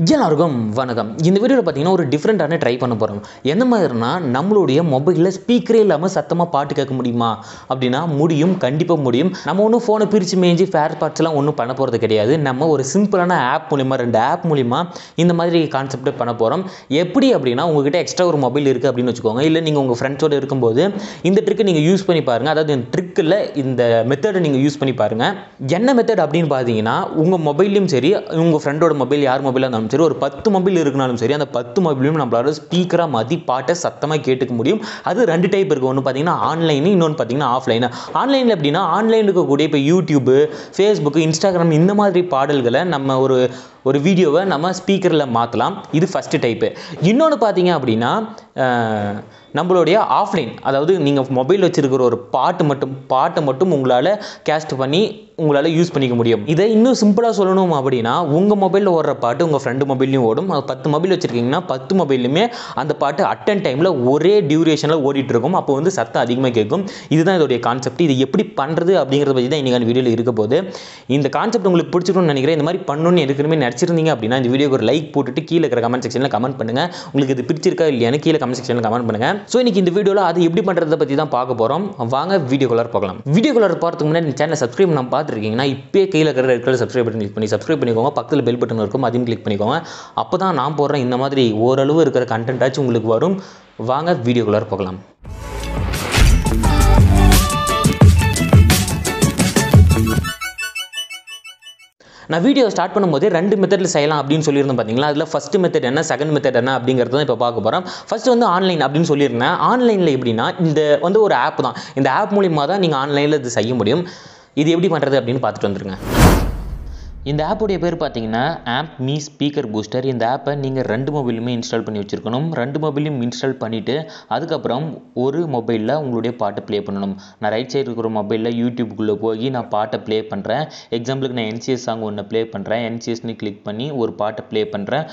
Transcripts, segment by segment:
எல்லாருக்கும் வணக்கம். இந்த வீடியோவில் பார்த்தீங்கன்னா ஒரு டிஃப்ரெண்ட்டான ட்ரை பண்ண போகிறோம். எந்த மாதிரினா நம்மளுடைய மொபைலில் ஸ்பீக்கரே இல்லாமல் சத்தமாக பாட்டு கேட்க முடியுமா அப்படின்னா முடியும், கண்டிப்பாக முடியும். நம்ம ஒன்றும் ஃபோனை பிரித்து மேய்ஞ்சி ஃபேர் பார்ட்ஸ்லாம் ஒன்றும் பண்ண போகிறது கிடையாது. நம்ம ஒரு சிம்பிளான ஆப் மூலிமா 2 ஆப் மூலிமா இந்த மாதிரி கான்செப்டை பண்ண போகிறோம். எப்படி அப்படின்னா உங்ககிட்ட எக்ஸ்ட்ரா ஒரு மொபைல் இருக்குது அப்படின்னு வச்சுக்கோங்க. இல்லை நீங்கள் உங்கள் ஃப்ரெண்ட்ஸோடு இருக்கும்போது இந்த ட்ரிக்கை நீங்கள் யூஸ் பண்ணி பாருங்கள். அதாவது இந்த ட்ரிக்கில் இந்த மெத்தடை நீங்கள் யூஸ் பண்ணி பாருங்கள். என்ன மெத்தட் அப்படின்னு பார்த்தீங்கன்னா உங்கள் மொபைல்லையும் சரி உங்கள் ஃப்ரெண்டோட மொபைல் யார் மொபைலாக இருந்தாலும் சரி ஒரு 10 மொபைல் இருக்குனாலும் சரி அந்த 10 மொபைலையும் நம்மளால ஸ்பீக்கராக மாற்றி பாட்டை சத்தமாக கேட்டுக்க முடியும். அது 2 டைப் இருக்குது. ஒன்று பார்த்தீங்கன்னா ஆன்லைன், இன்னொன்று பார்த்தீங்கன்னா ஆஃப்லைன். ஆன்லைனில் எப்படின்னா ஆன்லைன் இருக்கக்கூடிய இப்போ யூடியூப், ஃபேஸ்புக், இன்ஸ்டாகிராம் இந்த மாதிரி பாடல்களை நம்ம ஒரு வீடியோவை நம்ம ஸ்பீக்கரில் மாற்றலாம். இது ஃபஸ்ட்டு டைப்பு. இன்னொன்று பார்த்தீங்க அப்படின்னா நம்மளுடைய ஆஃப்லைன், அதாவது நீங்கள் மொபைல் வச்சுருக்கிற ஒரு பாட்டை மட்டும் உங்களால் கேஸ்ட் பண்ணி உங்களால் யூஸ் பண்ணிக்க முடியும். இதை இன்னும் சிம்பிளாக சொல்லணும் அப்படின்னா உங்கள் மொபைலில் ஓடுற பாட்டு உங்கள் ஃப்ரெண்டு மொபைல்லையும் ஓடும். 10 மொபைல் வச்சுருக்கீங்கன்னா 10 மொபைலுமே அந்த பாட்டு அட்டன் டைமில் ஒரே டியூரேஷனில் ஓடிட்டு இருக்கும். அப்போ வந்து சத்தம் அதிகமாக கேட்கும். இதுதான் இதோடைய கான்செப்ட். இது எப்படி பண்ணுறது அப்படிங்கிறத பற்றி தான் இன்றைக்கான வீடியோவில் இருக்க போது. இந்த கான்செப்ட் உங்களுக்கு பிடிச்சிருக்கும்னு நினைக்கிறேன். இந்த மாதிரி பண்ணணும்னு ஏற்கனவே நினச்சிருந்தீங்க அப்படின்னா இந்த வீடியோக்கு ஒரு லைக் போட்டுட்டு கீழே இருக்கிற கமெண்ட் செக்ஷனில் கமெண்ட் பண்ணுங்கள். உங்களுக்கு இது பிடிச்சிருக்கா இல்லையான்னு கீழே கமெண்ட் செக்ஷனில் கமெண்ட் பண்ணுங்கள். ஸோ இன்றைக்கி இந்த வீடியோவில் அது எப்படி பண்ணுறதை பற்றி தான் பார்க்க போகிறோம். வாங்க வீடியோக்குள்ளார பார்க்கலாம். வீடியோக்குள்ளார போகிறதுக்கு முன்னாடி இந்த சேனலை சப்ஸ்கிரைப் நம்ம பார்த்துருக்கீங்கன்னா இப்போ கீழே இருக்கிற red colour subscribe button click பண்ணி சப்ஸ்கிரைப் பண்ணிக்கோங்க. பக்கத்தில் பெல் பட்டன் இருக்கும், அதையும் கிளிக் பண்ணிக்கோங்க. அப்போ தான் நான் போடுறேன் இந்த மாதிரி ஓரளவு இருக்கிற கண்டென்ட்டாச்சும் உங்களுக்கு வரும். வாங்க வீடியோக்குள்ளார பார்க்கலாம். நான் வீடியோ ஸ்டார்ட் பண்ணும்போது 2 மெத்தடில் செய்யலாம் அப்படின்னு சொல்லியிருந்தேன் பார்த்தீங்களா. அதில் ஃபஸ்ட்டு மெத்தட் என்ன, செகண்ட் மெத்தட் என்ன அப்படிங்கிறது தான் இப்போ பார்க்க போகிறோம். ஃபஸ்ட்டு வந்து ஆன்லைன் அப்படின்னு சொல்லியிருந்தேன். ஆன்லைனில் எப்படின்னா இந்த வந்து ஒரு ஆப் தான். இந்த ஆப் மூலிமா தான் நீங்கள் ஆன்லைனில் இது செய்ய முடியும். இது எப்படி பண்ணுறது அப்படின்னு பார்த்துட்டு வந்துருங்க. இந்த ஆப்புடைய பேர் பார்த்தீங்கன்னா ஆப் மீ ஸ்பீக்கர் பூஸ்டர். இந்த ஆப்பை நீங்கள் 2 மொபைலுமே இன்ஸ்டால் பண்ணி வச்சுருக்கணும். 2 மொபைலையும் இன்ஸ்டால் பண்ணிவிட்டு அதுக்கப்புறம் ஒரு மொபைலில் உங்களுடைய பாட்டை ப்ளே பண்ணணும். நான் ரைட் சைடு இருக்கிற மொபைலில் யூடியூப்புக்குள்ளே போய் நான் பாட்டை ப்ளே பண்ணுறேன். எக்ஸாம்பிளுக்கு நான் என்சிஎஸ் சாங் ஒன்று ப்ளே பண்ணுறேன். என்சிஎஸ்னு கிளிக் பண்ணி ஒரு பாட்டை ப்ளே பண்ணுறேன்.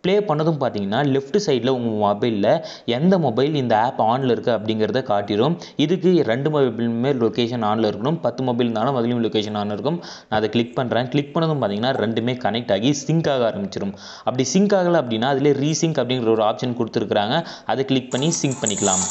ப்ளே பண்ணதும் பார்த்தீங்கன்னா லெஃப்ட் சைடில் உங்கள் மொபைலில் எந்த மொபைல் இந்த ஆப் ஆனில் இருக்குது அப்படிங்கிறத காட்டிடும். இதுக்கு 2 மொபைலுமே லொக்கேஷன் ஆனில் இருக்கணும். 10 மொபைல் இருந்தாலும் அதுலேயும் லொக்கேஷன் ஆன் இருக்கும். நான் அதை கிளிக் பண்ணுறேன். கிளிக் பண்ணதும் பார்த்தீங்கன்னா 2மே கனெக்ட் ஆகி சிங்க் ஆக ஆரம்பிச்சிடும். அப்படி சிங்க் ஆகலை அப்படின்னா அதில் ரீசிங்க் அப்படிங்கிற ஒரு ஆப்ஷன் கொடுத்துருக்குறாங்க. அதை கிளிக் பண்ணி சிங்க் பண்ணிக்கலாம்.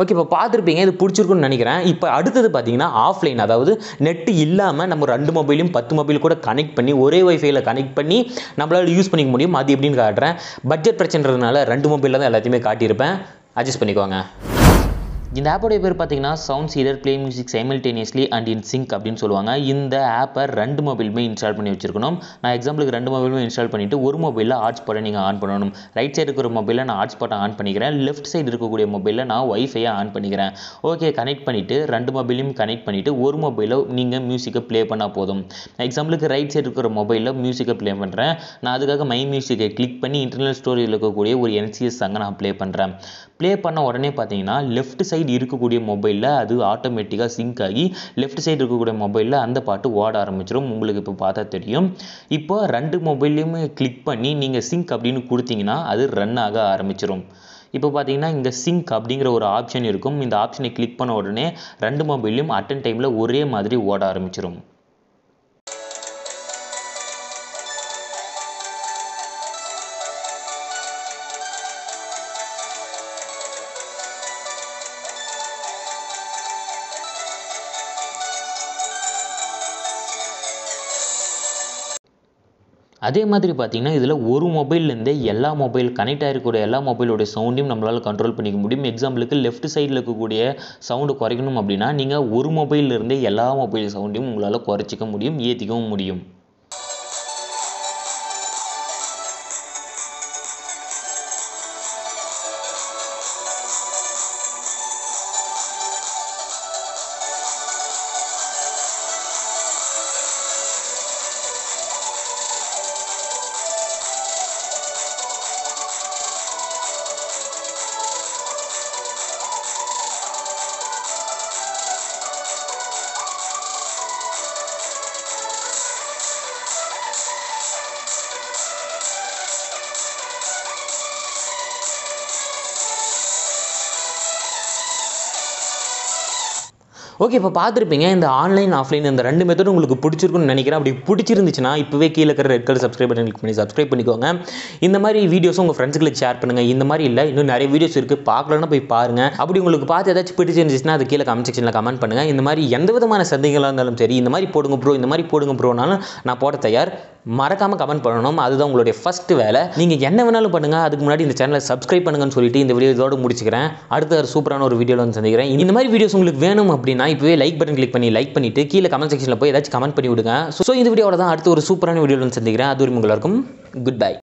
ஓகே, இப்போ பார்த்துருப்பீங்க. இது பிடிச்சிருக்குன்னு நினைக்கிறேன். இப்போ அடுத்தது பார்த்தீங்கன்னா ஆஃப்லைன், அதாவது நெட்டு இல்லாமல் நம்ம 2 மொபைலையும் 10 மொபைல் கூட கனெக்ட் பண்ணி ஒரே வைஃபைல கனெக்ட் பண்ணி நம்மளால் யூஸ் பண்ணிக்க முடியும். அது எப்படின்னு காட்டுறேன். பட்ஜெட் பிரச்சனைன்றதுனால 2 மொபைலில் தான் எல்லாத்தையுமே காட்டியிருப்பேன். அட்ஜஸ்ட் பண்ணிக்கோங்க. இந்த ஆப்போடைய பேர் பார்த்தீங்கன்னா sounds either play music simultaneously and in sync அப்படின்னு சொல்லுவாங்க. இந்த ஆப்பை 2 மொபைலுமே இன்ஸ்டால் பண்ணி வச்சிருக்கணும். நான் எக்ஸாம்பிளுக்கு 2 மொபைலுமே இன்ஸ்டால் பண்ணிவிட்டு ஒரு மொபைலில் ஹாட்ஸ்பாட்டை நீங்கள் ஆன் பண்ணணும். ரைட் சைடு இருக்கிற மொபைலில் நான் ஹாட்ஸ்பாட்டை ஆன் பண்ணிக்கிறேன். லெஃப்ட் சைடு இருக்கக்கூடிய மொபைலில் நான் ஒய்ஃபையை ஆன் பண்ணிக்கிறேன். ஓகே, கனெக்ட் பண்ணிவிட்டு 2 மொபைலையும் கனெக்ட் பண்ணிவிட்டு ஒரு மொபைலில் நீங்கள் மியூசிக்கை ப்ளே பண்ணால் போதும். எக்ஸாம்பிளுக்கு ரைட் சைடு இருக்கிற மொபைலில் மியூசிக்கை ப்ளே பண்ணுறேன். நான் அதுக்காக மை மியூசிக்கை கிளிக் பண்ணி இன்டர்னல் ஸ்டோரேஜில் இருக்கக்கூடிய ஒரு என்சிஎஸ் சாங்கை நான் ப்ளே பண்ணுறேன். ப்ளே பண்ண உடனே பார்த்தீங்கன்னா லெஃப்ட் சைடு இருக்கக்கூடிய மொபைலில் அது ஆட்டோமேட்டிக்காக சிங்க் ஆகி லெஃப்ட் சைடு இருக்கக்கூடிய மொபைலில் அந்த பாட்டு ஓட ஆரம்பிச்சிடும். உங்களுக்கு இப்போ பார்த்தா தெரியும். இப்போ 2 மொபைல்லையுமே கிளிக் பண்ணி நீங்கள் சிங்க் அப்படின்னு கொடுத்தீங்கன்னா அது ரன் ஆக ஆரம்பிச்சிடும். இப்போ பார்த்தீங்கன்னா இங்கே சிங்க் அப்படிங்கிற ஒரு ஆப்ஷன் இருக்கும். இந்த ஆப்ஷனை கிளிக் பண்ண உடனே 2 மொபைல்லையும் அட்டன் டைமில் ஒரே மாதிரி ஓட ஆரம்பிச்சிடும். அதே மாதிரி பார்த்தீங்கன்னா இதில் ஒரு மொபைல்லேருந்தே எல்லா மொபைல் கனெக்ட் ஆகிருக்கக்கூடிய எல்லா மொபைலோடைய சவுண்டையும் நம்மளால் கண்ட்ரோல் பண்ணிக்க முடியும். எக்ஸாம்பிளுக்கு லெஃப்ட் சைடில் இருக்கக்கூடிய சவுண்டு குறைக்கணும் அப்படின்னா நீங்கள் ஒரு மொபைல்லேருந்தே எல்லா மொபைல் சவுண்டையும் உங்களால் குறைச்சிக்க முடியும், ஏற்றிக்கவும் முடியும். ஓகே, இப்போ பார்த்துருப்பீங்க இந்த ஆன்லைன் ஆஃப்லைன் இந்த 2 மெத்தடும் உங்களுக்கு பிடிச்சிருக்குன்னு நினைக்கிறேன். அப்படி பிடிச்சிருந்துச்சுன்னா இப்போவே கீழே இருக்கிற red colour subscribe button click பண்ணி சப்ஸ்கிரைப் பண்ணிக்கோங்க. இந்த மாதிரி வீடியோஸும் உங்கள் ஃப்ரெண்ட்ஸுக்கு ஷேர் பண்ணுங்கள். இந்த மாதிரி இல்லை, இன்னும் நிறைய வீடியோஸ் இருக்குது, பார்க்கலன்னா போய் பாருங்கள். அப்படி உங்களுக்கு பார்த்து ஏதாச்சும் பிடிச்சிருந்துச்சுன்னா அது கீழே கமெண்ட் செக்ஷனில் கமெண்ட் பண்ணுங்கள். இந்த மாதிரி எந்த விதமான சந்தேகங்களாக இருந்தாலும் சரி, இந்த மாதிரி போடுங்க ப்ரோ, இந்த மாதிரி போடுங்க ப்ரோனாலும் நான் போட தயார். மறக்காமல் கமெண்ட் பண்ணணும், அதுதான் உங்களுடைய ஃபஸ்ட்டு வேலை. நீங்கள் என்ன வேணாலும் பண்ணுங்கள், அதுக்கு முன்னாடி இந்த சேனலை சப்ஸ்கிரைப் பண்ணுங்கன்னு சொல்லிட்டு இந்த வீடியோ இதோட முடிச்சுக்கிறேன். அடுத்த ஒரு சூப்பரான ஒரு வீடியோவில் வந்து சந்திக்கிறேன். இந்த மாதிரி வீடியோஸ் உங்களுக்கு வேணும் அப்படின்னா இப்போவே லைக் பட்டன் கிளிக் பண்ணி லைக் பண்ணிட்டு கீழே கமெண்ட் செக்ஷனில் போய் ஏதாச்சும் கமெண்ட் பண்ணி விடுங்க. ஸோ இந்த வீடியோவில் தான் அடுத்த ஒரு சூப்பரான வீடியோவில் வந்து சந்திக்கிறேன். அது வரைக்கும் எல்லாருக்கும் குட் பை.